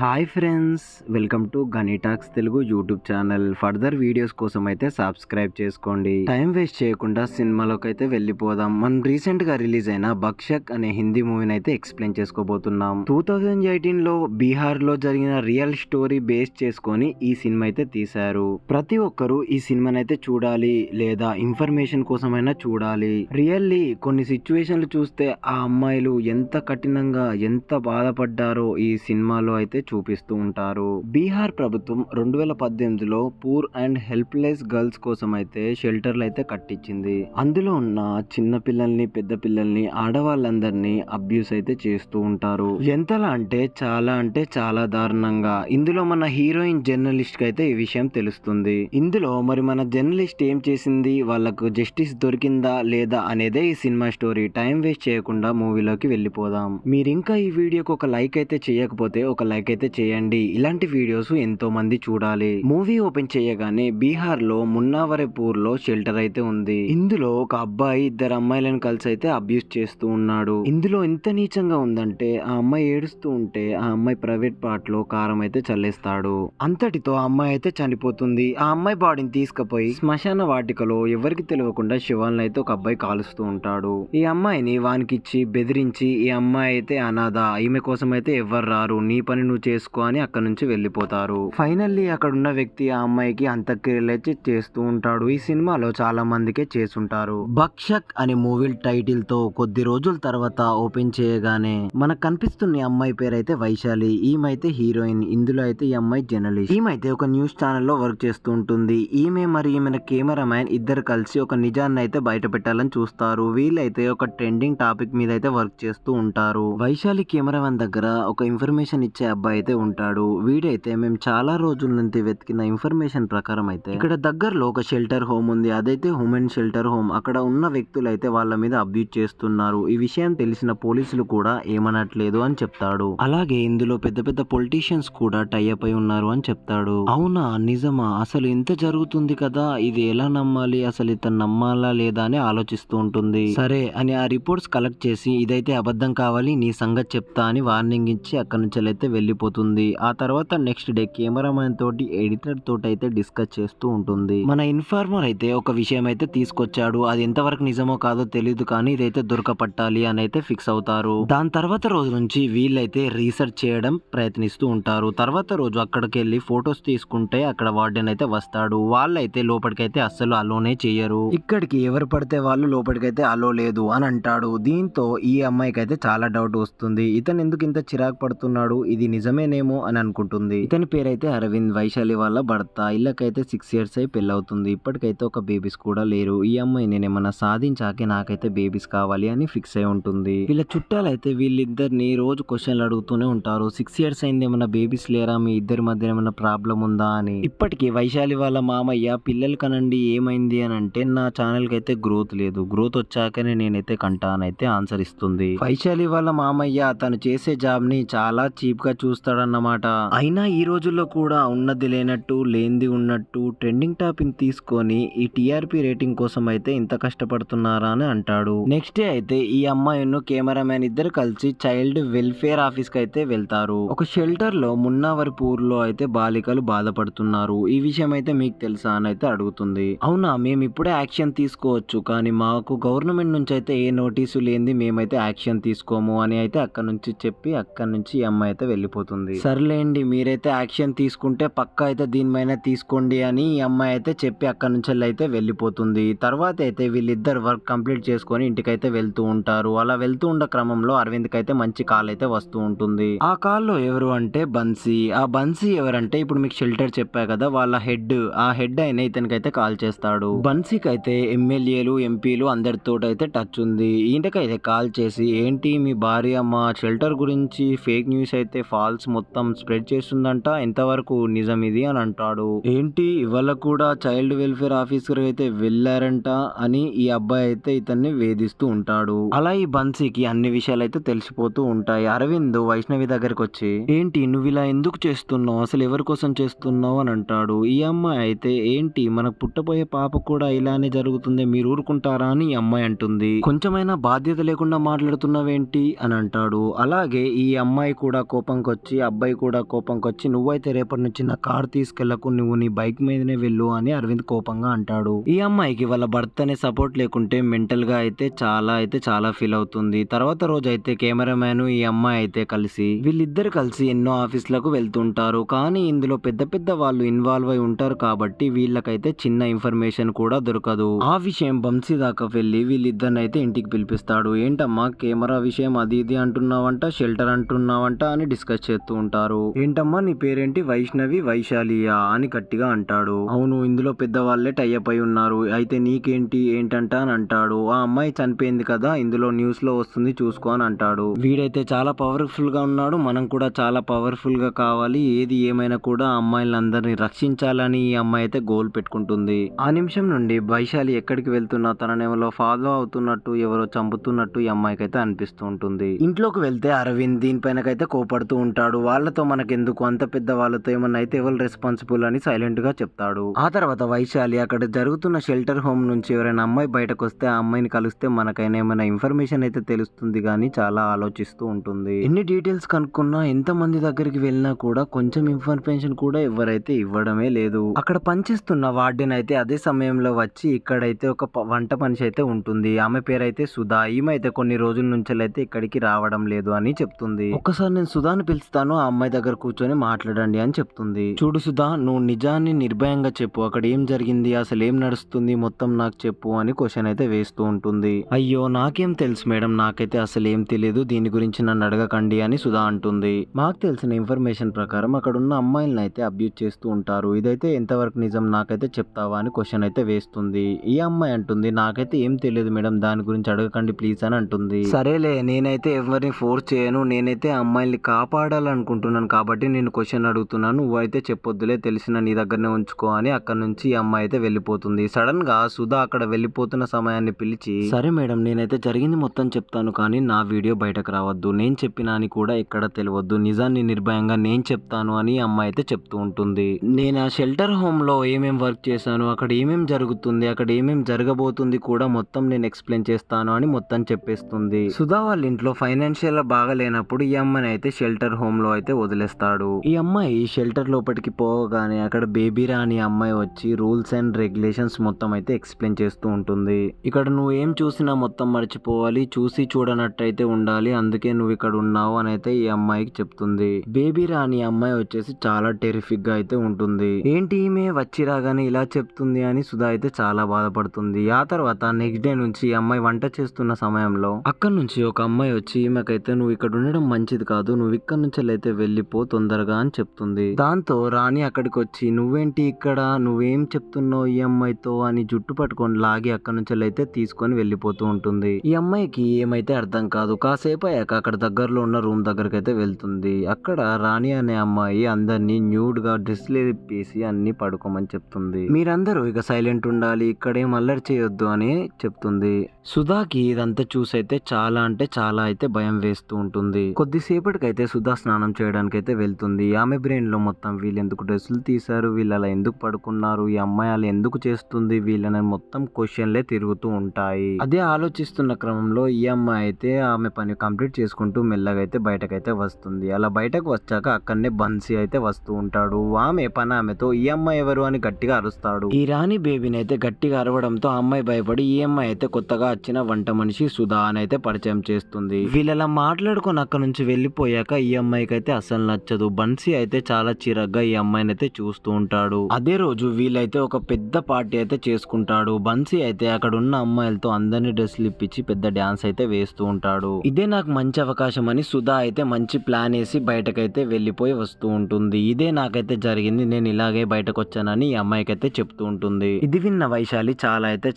Hi friends, welcome to గనీ talks Telugu YouTube channel. Further videos కోసం అయితే సబ్స్క్రైబ్ చేసుకోండి. టైం వేస్ట్ చేయకుండా సినిమాలోకి అయితే వెళ్ళిపోదాం. మనం రీసెంట్ గా రిలీజ్ అయిన బక్షక్ అనే హిందీ మూవీని అయితే ఎక్స్ప్లెయిన్ చేసుకోబోతున్నాం. 2018 లో బీహార్ లో జరిగిన రియల్ స్టోరీ బేస్ చేసుకొని ఈ సినిమా అయితే తీశారు. ప్రతి ఒక్కరూ ఈ సినిమాని అయితే చూడాలి, లేదా ఇన్ఫర్మేషన్ కోసమైనా చూడాలి. రియల్లీ కొన్ని సిచ్యువేషన్లు చూస్తే ఆ అమ్మాయిలు ఎంత కఠినంగా ఎంత బాధపడ్డారో ఈ సినిమాలో అయితే చూపిస్తూ ఉంటారు. బీహార్ ప్రభుత్వం 2018లో పూర్ అండ్ హెల్ప్లెస్ గర్ల్స్ కోసం అయితే షెల్టర్లు అయితే కట్టించింది. అందులో ఉన్న చిన్న పిల్లల్ని, పెద్ద పిల్లల్ని, ఆడవాళ్ళందరినీ అబ్యూస్ అయితే చేస్తూ ఉంటారు. ఎంతలా అంటే చాలా దారుణంగా. ఇందులో మన హీరోయిన్ జర్నలిస్ట్ కి అయితే ఈ విషయం తెలుస్తుంది. ఇందులో మరి మన జర్నలిస్ట్ ఏం చేసింది, వాళ్ళకు జస్టిస్ దొరికిందా లేదా అనేదే ఈ సినిమా స్టోరీ. టైం వేస్ట్ చేయకుండా మూవీలోకి వెళ్ళిపోదాం. మీరు ఇంకా ఈ వీడియోకి ఒక లైక్ అయితే చేయకపోతే ఒక లైక్ అయితే చేయండి. ఇలాంటి వీడియోస్ ఎంతో మంది చూడాలి. మూవీ ఓపెన్ చేయగానే బీహార్ లో మున్నావరేపూర్ లో షెల్టర్ అయితే ఉంది. ఇందులో ఒక అబ్బాయి ఇద్దరు అమ్మాయిలను కలిసి అయితే అబ్యూస్ చేస్తూ ఉన్నాడు. ఇందులో ఎంత నీచంగా ఉందంటే ఆ అమ్మాయి ఏడుస్తూ ఉంటే ఆ అమ్మాయి ప్రైవేట్ పార్ట్ లో కారం అయితే చల్లేస్తాడు. అంతటితో ఆ అమ్మాయి అయితే చనిపోతుంది. ఆ అమ్మాయి బాడీని తీసుకుపోయి శ్మశాన వాటికలో ఎవరికి తెలియకుండా శివాలను అయితే ఒక అబ్బాయి కాలుస్తూ ఉంటాడు. ఈ అమ్మాయిని వానికిచ్చి బెదిరించి ఈ అమ్మాయి అయితే అనాథ, ఈమె కోసం అయితే ఎవ్వరు రారు, నీ పని నువ్వు చేసుకో అని అక్కడ నుంచి వెళ్ళిపోతారు. ఫైనల్లీ అక్కడ ఉన్న వ్యక్తి ఆ అమ్మాయికి అంత్యక్రియలు అయితే చేస్తూ ఉంటాడు. ఈ సినిమాలో చాలా మందికే చేసుంటారు. బక్షక్ అనే మూవీ టైటిల్ తో కొద్ది రోజుల తర్వాత ఓపెన్ చేయగానే మనకు కనిపిస్తున్న అమ్మాయి పేరు అయితే వైశాలి. ఈమె అయితే హీరోయిన్. ఇందులో అయితే ఈ అమ్మాయి జర్నలిస్ట్. ఈమె అయితే ఒక న్యూస్ ఛానల్లో వర్క్ చేస్తూ ఉంటుంది. ఈమె మరి ఈమె కెమెరామ్యాన్ ఇద్దరు కలిసి ఒక నిజాన్ని అయితే బయట పెట్టాలని చూస్తారు. వీళ్ళైతే ఒక ట్రెండింగ్ టాపిక్ మీద అయితే వర్క్ చేస్తూ ఉంటారు. వైశాలి కెమెరామ్యాన్ దగ్గర ఒక ఇన్ఫర్మేషన్ ఇచ్చే అబ్బాయి అయితే ఉంటాడు. వీడైతే మేము చాలా రోజుల నుంచి వెతికిన ఇన్ఫర్మేషన్ ప్రకారం అయితే ఇక్కడ దగ్గరలో ఒక షెల్టర్ హోమ్ ఉంది. అదైతే ఉమెన్ షెల్టర్ హోమ్. అక్కడ ఉన్న వ్యక్తులు అయితే వాళ్ళ మీద అబ్యూజ్ చేస్తున్నారు. ఈ విషయం తెలిసిన పోలీసులు కూడా ఏమనట్లేదు అని చెప్తాడు. అలాగే ఇందులో పెద్ద పెద్ద పొలిటీషియన్స్ కూడా టైఅప్ అయి ఉన్నారు అని చెప్తాడు. అవునా, నిజమా, అసలు ఇంత జరుగుతుంది కదా, ఇది ఎలా నమ్మాలి, అసలు ఇతను నమ్మాలా లేదా అని ఆలోచిస్తూ ఉంటుంది. సరే అని ఆ రిపోర్ట్స్ కలెక్ట్ చేసి ఇదైతే అబద్ధం కావాలి, నీ సంగతి చెప్తా అని వార్నింగ్ ఇచ్చి అక్కడి నుంచి అయితే వెళ్ళిపోతుంది. ఆ తర్వాత నెక్స్ట్ డే కెమెరామెన్ తోటి ఎడిటర్ తోటి అయితే డిస్కస్ చేస్తూ ఉంటుంది. మన ఇన్ఫార్మర్ అయితే ఒక విషయం అయితే తీసుకొచ్చాడు. అది ఎంతవరకు నిజమో కాదో తెలియదు, కానీ ఇదైతే దొరకపట్టాలి అని అయితే ఫిక్స్ అవుతారు. దాని తర్వాత రోజు నుంచి వీళ్ళైతే రీసెర్చ్ చేయడం ప్రయత్నిస్తూ ఉంటారు. తర్వాత రోజు అక్కడికి వెళ్ళి ఫొటోస్ తీసుకుంటే అక్కడ వార్డెన్ అయితే వస్తాడు. వాళ్ళైతే లోపలికైతే అస్సలు అలోనే చేయరు. ఇక్కడికి ఎవరు పడితే వాళ్ళు లోపలికైతే అలో లేదు అని అంటాడు. దీంతో ఈ అమ్మాయికి అయితే చాలా డౌట్ వస్తుంది. ఇతను ఎందుకు ఇంత చిరాకు పడుతున్నాడు, ఇది నిజమేనేమో అని అనుకుంటుంది. ఇతని పేరైతే అరవింద్, వైశాలి వాళ్ళ భర్త. ఇళ్ళకైతే 6 years అయి పెళ్ళవుతుంది. ఇప్పటికైతే ఒక బేబీస్ కూడా లేరు. ఈ అమ్మాయి నేనేమన్నా సాధించాకే నాకైతే బేబీస్ కావాలి అని ఫిక్స్ అయి ఉంటుంది. వీళ్ళ చుట్టాలైతే వీళ్ళిద్దరిని రోజు క్వశ్చన్లు అడుగుతూనే ఉంటారు. 6 years అయింది, ఏమన్నా బేబీస్ లేరా, మీ ఇద్దరి మధ్య ఏమన్నా ప్రాబ్లం ఉందా అని. ఇప్పటికీ వైశాలి వాళ్ళ మామయ్య పిల్లలు కనండి ఏమైంది అని అంటే నా ఛానల్ కి అయితే గ్రోత్ లేదు, గ్రోత్ వచ్చాకనే నేనైతే కంటానైతే ఆన్సర్ ఇస్తుంది. వైశాలి వాళ్ళ మామయ్య తను చేసే జాబ్ ని చాలా చీప్ గా చూస్తాడన్నమాట. అయినా ఈ రోజుల్లో కూడా ఉన్నది లేనట్టు, లేనిది ఉన్నట్టు ట్రెండింగ్ టాపిక్ తీసుకొని ఈ టీఆర్పీ రేటింగ్ కోసం అయితే ఇంత కష్టపడుతున్నారా అని అంటాడు. నెక్స్ట్ డే అయితే ఈ అమ్మాయిను కెమెరామ్యాన్ ఇద్దరు కలిసి చైల్డ్ వెల్ఫేర్ ఆఫీస్ కి అయితే వెళ్తారు. ఒక షెల్టర్ లో మున్నావర్పూర్ లో అయితే బాలికలు బాధపడుతున్నారు. ఈ విషయం అయితే మీకు తెలుసా అని అయితే అడుగుతుంది. అవునా, మేము ఇప్పుడే యాక్షన్ తీసుకోవచ్చు, కానీ మాకు గవర్నమెంట్ నుంచి అయితే ఏ నోటీసు లేనిది మేమైతే యాక్షన్ తీసుకోము అని అయితే అక్కడ నుంచి చెప్పి అక్కడ నుంచి ఈ అమ్మాయి అయితే వెళ్ళిపోతుంది. సర్లేండి, మీరైతే యాక్షన్ తీసుకుంటే పక్కా అయితే దీనిపైన తీసుకోండి అని ఈ అమ్మాయి అయితే చెప్పి అక్కడ నుంచి అయితే వెళ్ళిపోతుంది. తర్వాత అయితే వీళ్ళిద్దరు వర్క్ కంప్లీట్ చేసుకొని ఇంటికైతే వెళ్తూ ఉంటారు. అలా వెళ్తూ ఉన్న క్రమంలో అరవింద్ కి అయితే మంచి కాల్ అయితే వస్తూ ఉంటుంది. ఆ కాల్లో ఎవరు అంటే బన్సీ. ఆ బన్సీ ఎవరంటే ఇప్పుడు మీకు షెల్టర్ చెప్పా కదా, వాళ్ళ హెడ్, ఆ హెడ్ అయిన ఇతనికైతే కాల్ చేస్తాడు. బన్సీకి అయితే ఎమ్మెల్యేలు, ఎంపీలు అందరితో అయితే టచ్ ఉంది. ఈయనకైతే కాల్ చేసి ఏంటి మీ భార్య మా షెల్టర్ గురించి ఫేక్ న్యూస్ అయితే ఫాల్స్ మొత్తం స్ప్రెడ్ చేస్తుందంట, ఎంతవరకు నిజం ఇది అని అంటాడు. ఏంటి ఇవాళ కూడా చైల్డ్ వెల్ఫేర్ ఆఫీసర్ అయితే వెళ్ళారంట అని ఈ అబ్బాయి అయితే ఇతన్ని వేధిస్తూ ఉంటాడు. అలా ఈ బన్సీకి అన్ని విషయాలు అయితే తెలిసిపోతూ ఉంటాయి. అరవింద్ వైష్ణవి దగ్గరికి వచ్చి ఏంటి నువ్వు ఇలా ఎందుకు చేస్తున్నావు, అసలు ఎవరి కోసం చేస్తున్నావు అని అంటాడు. ఈ అమ్మాయి అయితే ఏంటి మనకు పుట్టబోయే పాప కూడా ఇలానే జరుగుతుంది, మీరు ఊరుకుంటారా అని ఈ అమ్మాయి అంటుంది. కొంచెమైనా బాధ్యత లేకుండా మాట్లాడుతున్నావేంటి అని అంటాడు. అలాగే ఈ అమ్మాయి కూడా కోపంకి వచ్చి కోపంకొచ్చి అబ్బాయి కూడా కోపంకొచ్చి నువ్వైతే రేపటి నుంచి నా కార్ తీసుకెళ్లకు, నువ్వు నీ బైక్ మీదనే వెళ్ళు అని అరవింద్ కోపంగా అంటాడు. ఈ అమ్మాయికి వాళ్ళ భర్త అనే సపోర్ట్ లేకుంటే మెంటల్ గా అయితే చాలా ఫీల్ అవుతుంది. తర్వాత రోజు అయితే కెమెరామ్యాన్ ఈ అమ్మాయి అయితే కలిసి వీళ్ళిద్దరు కలిసి ఎన్నో ఆఫీసులకు వెళ్తుంటారు. కానీ ఇందులో పెద్ద వాళ్ళు ఇన్వాల్వ్ అయి ఉంటారు కాబట్టి వీళ్ళకైతే చిన్న ఇన్ఫర్మేషన్ కూడా దొరకదు. ఆ విషయం వంశీ దాకా వెళ్లి వీళ్ళిద్దరిని అయితే ఇంటికి పిలిపిస్తాడు. ఏంటమ్మా కెమెరా విషయం అది ఇది అంటున్నావంట, షెల్టర్ అంటున్నావంట అని డిస్కస్ చేస్తూ ఉంటారు. ఏంటమ్మా నీ పేరేంటి? వైష్ణవి వైశాలియా అని గట్టిగా అంటాడు. అవును, ఇందులో పెద్దవాళ్లే టైఅప్ అయి ఉన్నారు, అయితే నీకేంటి ఏంటంట అని అంటాడు. ఆ అమ్మాయి చనిపోయింది కదా, ఇందులో న్యూస్ లో వస్తుంది చూసుకో అని అంటాడు. వీడైతే చాలా పవర్ఫుల్ గా ఉన్నాడు, మనం కూడా చాలా పవర్ఫుల్ గా కావాలి, ఏది ఏమైనా కూడా ఆ అమ్మాయిలందరినీ రక్షించాలని ఈ అమ్మాయి అయితే గోల్ పెట్టుకుంటుంది. ఆ నిమిషం నుండి వైశాలి ఎక్కడికి వెళ్తున్నా తననేమో ఫాలో అవుతున్నట్టు, ఎవరో చంపుతున్నట్టు ఈ అమ్మాయికి అయితే అనిపిస్తూ ఉంటుంది. ఇంట్లోకి వెళ్తే అరవింద్ దీనిపైనకైతే కోపడుతూ ఉంటాడు. వాళ్ళతో మనకెందుకు, అంత పెద్ద వాళ్ళతో ఏమన్నా అయితే ఎవరు రెస్పాన్సిబుల్ అని సైలెంట్ గా చెప్తాడు. ఆ తర్వాత వైశాలి అక్కడ జరుగుతున్న షెల్టర్ హోమ్ నుంచి ఎవరైనా అమ్మాయి బయటకు వస్తే ఆ అమ్మాయిని కలిస్తే మనకైనా ఏమైనా ఇన్ఫర్మేషన్ అయితే తెలుస్తుంది గానీ చాలా ఆలోచిస్తూ ఉంటుంది. ఎన్ని డీటెయిల్స్ కనుక్కున్నా, ఎంత మంది దగ్గరికి వెళ్ళినా కూడా కొంచెం ఇన్ఫర్మేషన్ కూడా ఎవరైతే ఇవ్వడమే లేదు. అక్కడ పనిచేస్తున్న వార్డెన్ అయితే అదే సమయంలో వచ్చి ఇక్కడైతే ఒక వంట మనిషి అయితే ఉంటుంది. ఆమె పేరైతే సుధా. ఈమె అయితే కొన్ని రోజుల నుంచి అయితే ఇక్కడికి రావడం లేదు అని చెప్తుంది. ఒక్కసారి నేను సుధాని పిలుస్తాను, ఆ అమ్మాయి దగ్గర కూర్చొని మాట్లాడండి అని చెప్తుంది. చూడు సుధా, నువ్వు నిజాన్ని నిర్భయంగా చెప్పు, అక్కడ ఏం జరిగింది, అసలు ఏం నడుస్తుంది మొత్తం నాకు చెప్పు అని క్వశ్చన్ అయితే వేస్తూ ఉంటుంది. అయ్యో నాకేం తెలుసు మేడం, నాకైతే అసలు ఏం తెలియదు, దీని గురించి నన్ను అడగకండి అని సుధా అంటుంది. మాకు తెలిసిన ఇన్ఫర్మేషన్ ప్రకారం అక్కడ ఉన్న అమ్మాయిలను అయితే అబ్యూజ్ చేస్తూ ఉంటారు, ఇదైతే ఎంతవరకు నిజం నాకైతే చెప్తావా అని క్వశ్చన్ అయితే వేస్తుంది. ఈ అమ్మాయి అంటుంది, నాకైతే ఏం తెలియదు మేడం, దాని గురించి అడగకండి ప్లీజ్ అని అంటుంది. సరేలే, నేనైతే ఎవరిని ఫోర్స్ చేయను, నేనైతే అమ్మాయిల్ని కాపాడాలనుకుంటున్నాను కాబట్టి నేను క్వశ్చన్ అడుగుతున్నాను, నువ్వైతే చెప్పొద్దులే, తెలిసిన నీ దగ్గరనే ఉంచుకో అని అక్కడ నుంచి ఈ అమ్మాయి అయితే వెళ్ళిపోతుంది. సడన్ గా సుధా అక్కడ వెళ్ళిపోతున్న సమయాన్ని పిలిచి, సరే మేడం నేనైతే జరిగింది మొత్తం చెప్తాను, కానీ నా వీడియో బయటకు రావద్దు, నేను చెప్పినా అని కూడా ఎక్కడ తెలియవద్దు, నిజాన్ని నిర్భయంగా నేను చెప్తాను అని అమ్మాయి అయితే చెప్తూ ఉంటుంది. నేను ఆ షెల్టర్ హోమ్ లో ఏమేం వర్క్ చేశాను, అక్కడ ఏమేం జరుగుతుంది, అక్కడ ఏమేం జరగబోతుంది కూడా మొత్తం నేను ఎక్స్ప్లెయిన్ చేస్తాను అని మొత్తం చెప్పేస్తుంది. సుధా వాళ్ళ ఇంట్లో ఫైనాన్షియల్ బాగా లేనప్పుడు ఈ అమ్మాయిని అయితే షెల్టర్ హోమ్ లో అయితే వదిలేస్తాడు. ఈ అమ్మాయి షెల్టర్ లోపలికి పోగానే అక్కడ బేబీ రాణి అమ్మాయి వచ్చి రూల్స్ అండ్ రెగ్యులేషన్స్ మొత్తం అయితే ఎక్స్ప్లెయిన్ చేస్తూ ఉంటుంది. ఇక్కడ నువ్వు ఏం చూసినా మొత్తం మర్చిపోవాలి, చూసి చూడనట్టయితే ఉండాలి, అందుకే నువ్వు ఇక్కడ ఉన్నావు అని అయితే ఈ అమ్మాయికి చెప్తుంది. బేబీ రాణి అమ్మాయి వచ్చేసి చాలా టెరిఫిక్ గా అయితే ఉంటుంది. ఏంటి ఈమె వచ్చి రాగానే ఇలా చెప్తుంది అని సుధా అయితే చాలా బాధపడుతుంది. ఆ తర్వాత నెక్స్ట్ డే నుంచి ఈ అమ్మాయి వంట చేస్తున్న సమయంలో అక్కడ నుంచి ఒక అమ్మాయి వచ్చి ఈమెకైతే నువ్వు ఇక్కడ ఉండడం మంచిది కాదు, నువ్వు ఇక్కడ నుంచి అయితే వెళ్ళిపో తొందరగా అని చెప్తుంది. దాంతో రాణి అక్కడికి వచ్చి నువ్వేంటి ఇక్కడ, నువ్వేం చెప్తున్నావు ఈ అమ్మాయితో అని జుట్టు పట్టుకొని లాగి అక్కడ నుంచి అయితే తీసుకొని వెళ్ళిపోతూ ఉంటుంది. ఈ అమ్మాయికి ఏమైతే అర్థం కాదు. కాసేపు అయ్యాక అక్కడ దగ్గరలో ఉన్న రూమ్ దగ్గరికి అయితే వెళ్తుంది. అక్కడ రాణి అనే అమ్మాయి అందరినీ న్యూడ్ గా డ్రెస్లు వేసి అన్ని పడుకోమని చెప్తుంది. మీరందరూ ఇక సైలెంట్ ఉండాలి, ఇక్కడేం అల్లరి చేయొద్దు అని చెప్తుంది. సుధాకి ఇదంతా చూసైతే చాలా అంటే చాలా అయితే భయం వేస్తూ ఉంటుంది. కొద్దిసేపటికైతే సుధా స్నానం చేయడానికి అయితే వెళ్తుంది. ఆమె బ్రెయిన్ లో మొత్తం వీళ్ళు ఎందుకు డ్రెస్సులు తీశారు, వీళ్ళు అలా ఎందుకు పడుకున్నారు, ఈ అమ్మాయి అలా ఎందుకు చేస్తుంది, వీళ్ళని మొత్తం క్వశ్చన్లే తిరుగుతూ ఉంటాయి. అదే ఆలోచిస్తున్న క్రమంలో ఈ అమ్మాయి అయితే ఆమె పని కంప్లీట్ చేసుకుంటూ మెల్లగా అయితే బయటకైతే వస్తుంది. అలా బయటకు వచ్చాక అక్కడనే బన్సీ అయితే వస్తూ ఉంటాడు. ఆమె పని ఆమెతో ఈ అమ్మాయి ఎవరు అని గట్టిగా అరుస్తాడు. ఈ రాణి బేబీని అయితే గట్టిగా అరవడంతో ఆ అమ్మాయి భయపడి ఈ అమ్మాయి అయితే కొత్తగా వచ్చిన వంట మనిషి సుధా అని అయితే పరిచయం చేస్తుంది. వీళ్ళలా మాట్లాడుకొని అక్కడ నుంచి వెళ్ళిపోయాక ఈ అమ్మాయికి అయితే అసలు నచ్చదు. బన్సీ అయితే చాలా చిరగ్గా ఈ అమ్మాయిని అయితే చూస్తూ ఉంటాడు. అదే రోజు వీళ్ళైతే ఒక పెద్ద పార్టీ అయితే చేసుకుంటాడు. బన్సీ అయితే అక్కడ ఉన్న అమ్మాయిలతో అందరినీ డ్రెస్లు ఇప్పించి పెద్ద డాన్స్ అయితే వేస్తూ ఉంటాడు. ఇదే నాకు మంచి అవకాశం అని సుధా అయితే మంచి ప్లాన్ వేసి బయటకైతే వెళ్ళిపోయి వస్తూ ఉంటుంది. ఇదే నాకైతే జరిగింది, నేను ఇలాగే బయటకు వచ్చానని ఈ అమ్మాయికి అయితే చెప్తూ ఉంటుంది. ఇది విన్న వైశాలి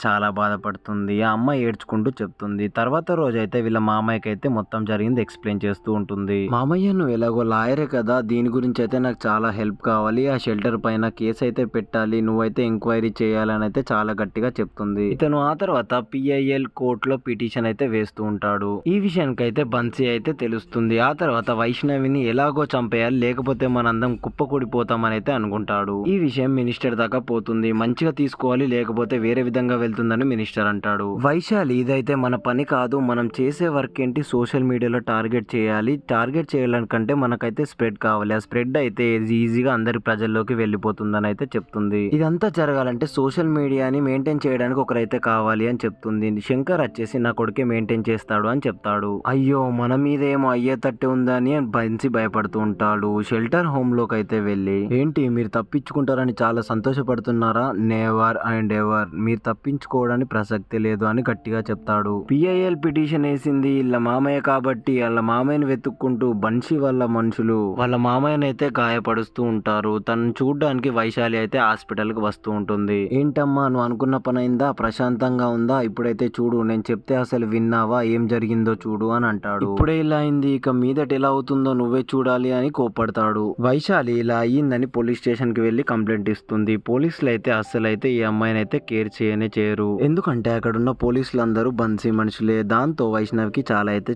చాలా బాధపడుతుంది. ఆ అమ్మాయి ఏడ్చుకుంటూ చెప్తుంది. తర్వాత రోజు అయితే వీళ్ళ మామయ్యకి అయితే మొత్తం జరిగింది ఎక్స్ప్లెయిన్ చేస్తూ ఉంటుంది. మామయ్య నువ్వు ఎలాగో లాయరే కదా, దీని గురించి అయితే నాకు చాలా హెల్ప్ కావాలి, ఆ షెల్టర్ పైన కేసు అయితే పెట్టాలి, నువ్వైతే ఎంక్వైరీ చేయాలని అయితే చాలా గట్టిగా చెప్తుంది. ఇతను ఆ తర్వాత PIL కోర్టులో పిటిషన్ అయితే వేస్తూ ఉంటాడు. ఈ విషయానికైతే బన్సీ అయితే తెలుస్తుంది. ఆ తర్వాత వైష్ణవిని ఎలాగో చంపేయాలి, లేకపోతే మనందరం కుప్పకూడిపోతామని అయితే అనుకుంటాడు. ఈ విషయం మినిస్టర్ దాకా పోతుంది. మంచిగా తీసుకోవాలి, లేకపోతే వేరే విధంగా వెళ్తుందని మినిస్టర్ అంటాడు. వైశాలి ఇదైతే మన పని కాదు, మనం చేసే వర్క్ ఏంటి, సోషల్ మీడియాలో టార్గెట్ చేయాలి, టార్గెట్ చేయాలని కంటే మనకైతే స్ప్రెడ్ కావాలి. ఆ స్ప్రెడ్ అయితే ఈజీగా అందరి ప్రజల్లోకి వెళ్ళిపోతుందని అయితే చెప్తుంది. ఇదంతా జరగాలంటే సోషల్ మీడియాని మెయింటైన్ చేయడానికి ఒకరైతే కావాలి అని చెప్తుంది. శంకర్ వచ్చేసి నా కొడుకే మెయింటైన్ చేస్తాడు అని చెప్తాడు. అయ్యో మన మీద ఏమో అయ్యేటట్టు ఉందని బన్సీ భయపడుతూ ఉంటాడు. షెల్టర్ హోమ్ లోకి అయితే వెళ్ళి, ఏంటి మీరు తప్పించుకుంటారని చాలా సంతోషపడుతున్నారా? నెవర్ అండ్ ఎవర్, మీరు తప్పించుకోవడానికి ప్రసక్తి లేదు అని గట్టిగా చెప్తాడు. పిఐఎల్ పిటిషన్ వేసింది వీళ్ళ మామయ్య కాబట్టి వాళ్ళ మామయ్యని వెతుక్కుంటూ బన్సీ వాళ్ళ మనుషులు వాళ్ళ మామయ్యని అయితే గాయపడుస్తూ ఉంటారు. తను చూడ్డానికి వైశాలి అయితే హాస్పిటల్ కి వస్తూ ఉంటుంది. ఏంటమ్మా నువ్వు అనుకున్న పని అయిందా? ప్రశాంతంగా ఉందా? ఇప్పుడైతే చూడు, నేను చెప్తే అసలు విన్నావా? ఏం జరిగిందో చూడు అని అంటాడు. ఇప్పుడే ఇలా అయింది, ఇక మీదట ఎలా అవుతుందో నువ్వే చూడాలి అని కోప్పడతాడు. వైశాలి ఇలా అయ్యిందని పోలీస్ స్టేషన్ కి వెళ్లి కంప్లైంట్ ఇస్తుంది. పోలీసులు అయితే అస్సలు అయితే ఈ అమ్మాయిని అయితే కేర్ చేయరు. ఎందుకంటే అక్కడ ఉన్న పోలీసులందరూ బన్సీ మనుషులే. దాంతో వైష్ణవికి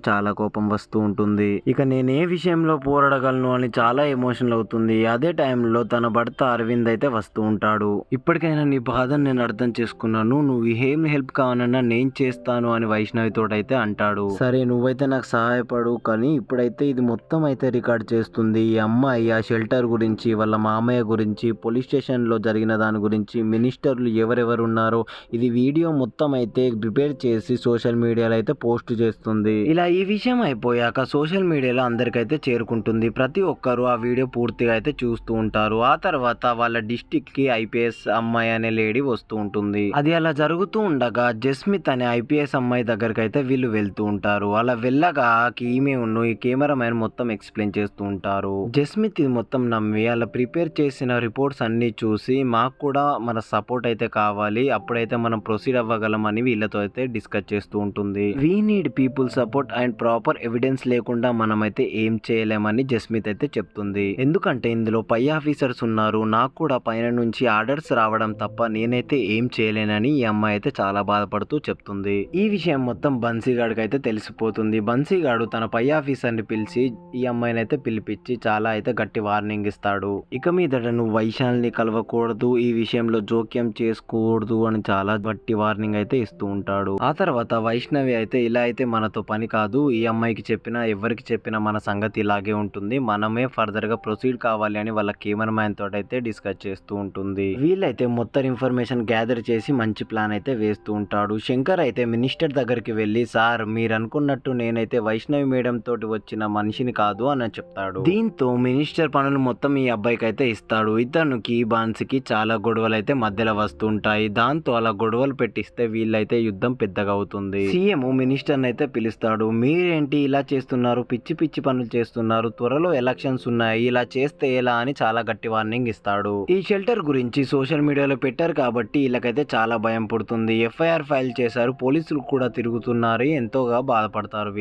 చాలా కోపం వస్తూ ఉంటుంది. ఇక నేనే విషయంలో పోరాడగలను అని చాలా ఎమోషనల్ అవుతుంది. అదే టైంలో తన భర్త అరవింద్ అయితే వస్తూ ఉంటాడు. ఇప్పటికైనా నీ బాధను నేను అర్థం చేసుకున్నాను, నువ్వు ఏం హెల్ప్ కావాలన్నా నేను చేస్తాను అని వైష్ణవి తోటైతే అంటాడు. సరే నువ్వైతే నాకు సహాయపడు, కానీ ఇప్పుడైతే ఇది మొత్తం అయితే రికార్డ్ చేస్తుంది. ఈ అమ్మాయి ఆ షెల్టర్ గురించి, వాళ్ళ మామయ్య గురించి, పోలీస్ స్టేషన్ లో జరిగిన దాని గురించి, మినిస్టర్లు ఎవరెవరు ఉన్నారో ఇది వీడియో మొత్తం అయితే ప్రిపేర్ చేసి సోషల్ మీడియాలో అయితే పోస్ట్ చేస్తుంది. ఇలా ఈ విషయం అయిపోయాక సోషల్ మీడియాలో అందరికైతే చేరుకుంటుంది. ప్రతి ఒక్కరు ఆ వీడియో పూర్తిగా అయితే చూస్తూ ఉంటారు. ఆ తర్వాత వాళ్ళ డిస్టిక్ కి ఐపీఎస్ అమ్మాయి అనే లేడీ వస్తూ ఉంటుంది. అది అలా జరుగుతూ ఉండగా జస్మిత్ అనే ఐపీఎస్ అమ్మాయి దగ్గరికి అయితే వీళ్ళు వెళ్తూ ఉంటారు. అలా వెళ్ళగా ఈమె ఈ కెమెరా మ్యాన్ మొత్తం ఎక్స్ప్లెయిన్ చేస్తూ ఉంటారు. జస్మిత్ ఇది మొత్తం నమ్మి అలా ప్రిపేర్ చేసిన రిపోర్ట్స్ అన్ని చూసి మాకు కూడా మన సపోర్ట్ అయితే కావాలి, అప్పుడైతే మనం ప్రొసీడ్ అవ్వగలమని వీళ్ళతో అయితే డిస్కస్ చేస్తూ ఉంటుంది. We need people support and proper evidence లేకుండా మనమైతే ఏం చేయలేమని జస్మిత్ అయితే చెప్తుంది. ఎందుకంటే ఇందులో పై ఆఫీసర్స్ ఉన్నారు, నాకు కూడా పైన నుంచి ఆర్డర్స్ రావడం తప్ప నేనైతే ఏం చేయలేనని ఈ అమ్మాయి అయితే చాలా బాధపడుతూ చెప్తుంది. ఈ విషయం మొత్తం బన్సీగాడికి అయితే తెలిసిపోతుంది. బన్సీగాడు తన పై ఆఫీసర్ ని పిలిచి ఈ అమ్మాయిని అయితే పిలిపించి చాలా అయితే గట్టి వార్నింగ్ ఇస్తాడు. ఇక మీదట నువ్వు వైశాలిని కలవకూడదు, ఈ విషయంలో జోక్యం చేసుకోకూడదు అని చాలా గట్టి వార్నింగ్ అయితే ఇస్తూ ఉంటాడు. ఆ తర్వాత వైష్ణవి అయితే ఇలా అయితే మనతో పని కాదు, ఈ అమ్మాయికి చెప్పినా ఎవరికి చెప్పినా మన సంగతి ఇలాగే ఉంటుంది, మనమే ఫర్దర్ గా ప్రొసీడ్ కావాలి అని వాళ్ళ కెమెరా మ్యాన్ తోటి అయితే డిస్కస్ చేస్తూ ఉంటుంది. వీళ్ళైతే మొత్తం ఇన్ఫర్మేషన్ గ్యాదర్ చేసి మంచి ప్లాన్ అయితే వేస్తూ ఉంటాడు. శంకర్ అయితే మినిస్టర్ దగ్గరికి వెళ్ళి, సార్ మీరు అనుకున్నట్టు నేనైతే వైష్ణవి మేడం తోటి వచ్చిన మనిషిని కాదు అని చెప్తాడు. దీంతో మినిస్టర్ పనులు మొత్తం ఈ అబ్బాయికి అయితే ఇస్తాడు. ఇతనికి బాన్సీకి చాలా గొడవలు అయితే మధ్యలో వస్తుంటాయి. దాంతో అలా గొడవలు పెట్టిస్తే వీళ్ళైతే యుద్ధం పెద్దగా అవుతుంది. సీఎం మినిస్టర్ అయితే పిలుస్తాడు. మీరేంటి ఇలా చేస్తున్నారు, పిచ్చి పిచ్చి పనులు చేస్తున్నారు, త్వరలో ఎలక్షన్స్ ఉన్నాయి, ఇలా చేస్తే ఎలా అని చాలా గట్టి వార్నింగ్ ఇస్తాడు. ఈ షెల్టర్ గురించి సోషల్ మీడియాలో పెట్టారు కాబట్టి వీళ్ళకైతే చాలా భయం పుడుతుంది. ఎఫ్ఐఆర్ ఫైల్ చేశారు, పోలీసులు కూడా తిరుగుతున్నారు, ఎంతోగా బాధపడతారు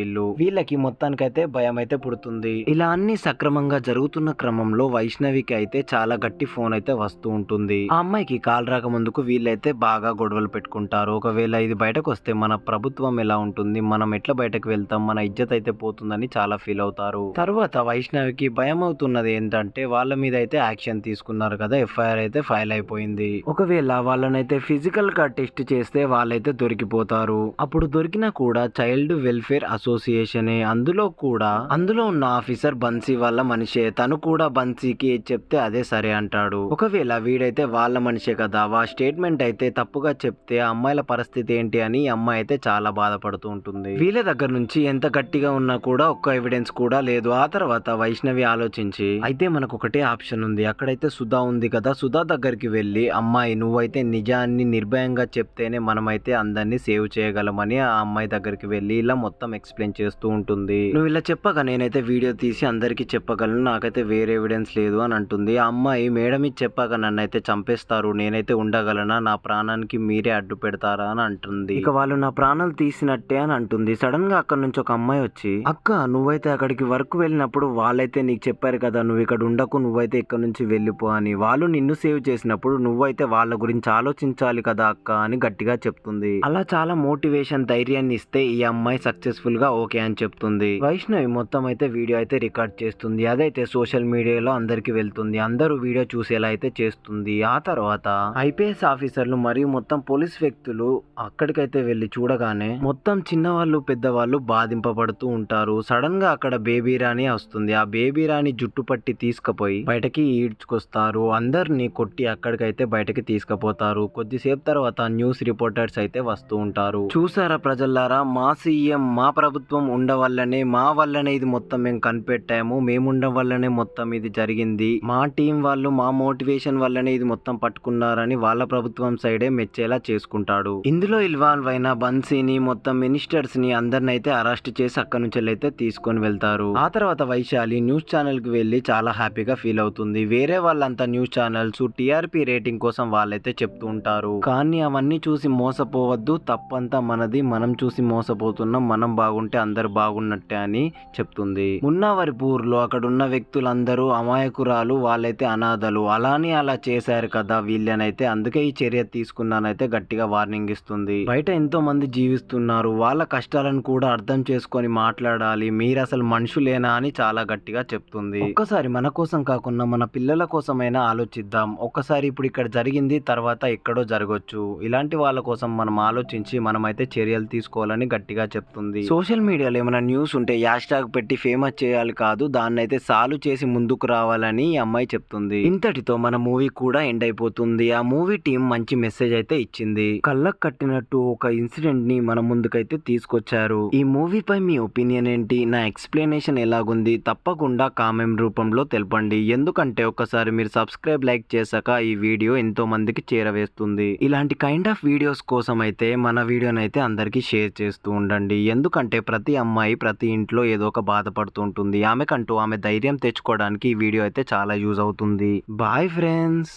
వీళ్ళకి మొత్తానికైతే భయం అయితే పుడుతుంది. ఇలా అన్ని సక్రమంగా జరుగుతున్న క్రమంలో వైష్ణవికి అయితే చాలా గట్టి ఫోన్ అయితే వస్తూ ఉంటుంది. ఆ అమ్మాయికి కాల్ రాక ముందుకు వీళ్ళైతే బాగా గొడవలు పెట్టుకుంటారు. ఒకవేళ ఇది బయటకు వస్తే మన ప్రభుత్వం ఎలా ఉంటుంది, మనం ఎట్లా బయటకు వెళ్తాం, మన ఇజ్జత్ అయితే పోతుందని చాలా ఫీల్ అవుతారు. తర్వాత వైష్ణవికి భయం అవుతున్నది ఏంటంటే వాళ్ళ మీద అయితే యాక్షన్ తీసుకున్నారు కదా, ఎఫ్ఐఆర్ అయితే ఫైల్ అయిపోయింది. ఒకవేళ వాళ్ళనైతే ఫిజికల్ గా టెస్ట్ చేస్తే వాళ్ళైతే దొరికిపోతారు. అప్పుడు దొరికినా కూడా చైల్డ్ వెల్ఫేర్ అసోసియేషన్, అందులో ఉన్న ఆఫీసర్ బన్సీ వాళ్ళ మనిషే, తను కూడా బన్సీకి చెప్తే అదే సరే అంటాడు. ఒకవేళ వీడైతే వాళ్ళ మనిషే కదా, ఆ స్టేట్మెంట్ అయితే తప్పుగా చెప్తే ఆ అమ్మాయిల పరిస్థితి ఏంటి అని అమ్మాయి అయితే చాలా బాధపడుతూ ఉంటుంది. వీళ్ళ దగ్గర నుంచి ఎంత గట్టిగా ఉన్నా కూడా ఒక్క ఎవిడెన్స్ కూడా లేదు. ఆ తర్వాత వైష్ణవి ఆలోచించి, అయితే మనకు ఒకటే ఆప్షన్ ఉంది, అక్కడైతే సుధా ఉంది కదా, సుధా దగ్గరికి వెళ్ళి అమ్మాయి నువ్వైతే నిజాన్ని నిర్భయంగా చెప్తేనే మనమైతే అందరినీ సేవ్ చేయగలమని ఆ అమ్మాయి దగ్గరికి వెళ్ళి ఇలా మొత్తం ఎక్స్ప్లెయిన్ చేస్తూ ఉంటుంది. నువ్వు ఇలా చెప్పగా నేనైతే వీడియో తీసి అందరికి చెప్పగలను, నాకైతే వేరే ఎవిడెన్స్ లేదు అని అంటుంది. ఆ అమ్మాయి మేడం ఇది చెప్పాక నన్ను అయితే చంపేస్తారు, నేనైతే ఉండగలనా, నా ప్రాణానికి మీరే అడ్డు పెడతారా అని అంటుంది. ఇక వాళ్ళు నా ప్రాణాలు తీసినట్టే అని అంటుంది. సడన్ గా అక్కడ నుంచి ఒక అమ్మాయి వచ్చి, అక్క నువ్వైతే అక్కడికి వర్క్ వెళ్ళినప్పుడు వాళ్ళైతే నీకు చెప్పారు కదా నువ్వు ఇక్కడ ఉండకు, నువ్వైతే ఇక్కడ నుంచి వెళ్ళిపో అని, వాళ్ళు నిన్ను సేవ్ చేసినప్పుడు నువ్వైతే వాళ్ళ గురించి ఆలోచించాలి కదా అక్క అని గట్టిగా చెప్తుంది. అలా చాలా మోటివేషన్ ధైర్యాన్ని ఇస్తే ఈ అమ్మాయి సక్సెస్ఫుల్ గా ఓకే అని చెప్తుంది. వైష్ణవి మొత్తం అయితే వీడియో అయితే రికార్డ్ చేస్తుంది. అదైతే సోషల్ మీడియాలో అందరికి వెళ్తుంది. అందరూ వీడియో చూసేలా అయితే చేస్తుంది. ఆ తర్వాత ఐపీఎస్ ఆఫీసర్లు మరియు మొత్తం పోలీస్ వ్యక్తులు అక్కడికైతే వెళ్లి చూడగానే మొత్తం చిన్నవాళ్ళు పెద్దవాళ్ళు బాధింపబడుతూ ఉంటారు. సడన్ గా అక్కడ బేబీ రాణి వస్తుంది. ఆ బేబీ రాణి జుట్టు పట్టి తీసుకుపోయి బయటకి ఈడ్చుకొస్తారు. అందరినీ కొట్టి అక్కడికైతే బయటకి తీసుకుపోతారు. కొద్దిసేపు తర్వాత న్యూస్ రిపోర్టర్స్ అయితే వస్తూ ఉంటారు. చూసారా ప్రజల్లారా, మా సీఎం మా ప్రభుత్వం ఉండవల్లనే మా వల్లనే ఇది మొత్తం మేము కనిపెట్టాము, మేముండడం వల్లనే మొత్తం ఇది జరిగింది, మా టీం వాళ్ళు మా మోటివేషన్ వల్లనే ఇది మొత్తం పట్టుకున్నారని వాళ్ళ ప్రభుత్వం సైడే మెచ్చేలా చేసుకుంటాడు. ఇందులో ఇన్వాల్వ్ అయిన బన్సీని మొత్తం మినిస్టర్స్ ని అందరినైతే అరెస్ట్ చేసి అక్కడి నుంచి అయితే తీసుకొని వెళ్తారు. ఆ తర్వాత వైశాలి న్యూస్ ఛానల్ కి వెళ్లి చాలా హ్యాపీగా ఫీల్ అవుతుంది. వేరే వాళ్ళంతా న్యూస్ ఛానల్స్ టీఆర్పీ రేటింగ్ కోసం వాళ్ళైతే చెప్తూ ఉంటారు. కానీ అవన్నీ చూసి మోసపోవద్దు, తప్పంతా మనది, మనం చూసి మోసపోతున్నాం, మనం బాగుంటే అందరు బాగున్నట్టే అని చెప్తుంది. మున్నావరిపూర్ లో అక్కడ ఉన్న వ్యక్తులందరూ అమాయకురాలు, వాళ్ళైతే అనాథలు, అలానే అలా చేశారు కదా వీళ్ళనైతే, అందుకే ఈ చర్య తీసుకున్నానైతే గట్టిగా వార్నింగ్ ఇస్తుంది. బయట ఎంతో మంది జీవిస్తున్నారు, వాళ్ళ కష్టాలను కూడా అర్థం చేసుకొని మాట్లాడాలి, మీరు అసలు మనుషులేనా అని చాలా గట్టిగా చెప్తుంది. ఒక్కసారి మన కోసం కాకుండా మన పిల్లల కోసమైనా ఆలోచిద్దాం. ఒక్కసారి ఇప్పుడు ఇక్కడ జరిగింది, తర్వాత ఎక్కడో జరగొచ్చు. ఇలాంటి వాళ్ళ కోసం మనం ఆలోచించి మనమైతే చర్యలు తీసుకోవాలని గట్టిగా చెప్తుంది. సోషల్ మీడియాలో ఏమైనా న్యూస్ ఉంటే హ్యాష్ ట్యాగ్ పెట్టి ఫేమస్ చేయాలి కాదు, దాన్ని అయితే సాల్వ్ చేసి ముందుకు రావాలని ఈ అమ్మాయి చెప్తుంది. ఇంతటితో మన మూవీ కూడా ఎండ్ అయిపోతుంది. ఆ మూవీ టీం మంచి మెసేజ్ అయితే ఇచ్చింది. కళ్ళకు కట్టినట్టు ఒక ఇన్సిడెంట్ ని మన ముందుకైతే తీసుకొచ్చారు. ఈ మూవీపై మీ ఒపీనియన్ ఏంటి, నా ఎక్స్ప్లెనేషన్ ఎలాగుంది తప్పకుండా కామెంట్ రూపంలో తెలపండి. ఎందుకంటే ఒక్కసారి మీరు సబ్స్క్రైబ్ లైక్ చేశాక ఈ వీడియో ఎంతో మందికి చేరవేస్తుంది. ఇలాంటి కైండ్ ఆఫ్ వీడియోస్ కోసం అయితే మన వీడియోని అయితే అందరికీ షేర్ చేస్తూ ఉండండి. ఎందుకంటే ప్రతి అమ్మాయి ప్రతి ఇంట్లో ఏదో ఒక బాధపడుతూ ఉంటుంది. ఆమెకంటూ ఆమె ధైర్యం తెచ్చుకోవడానికి ఈ వీడియో అయితే చాలా యూజ్ అవుతుంది. Bye friends.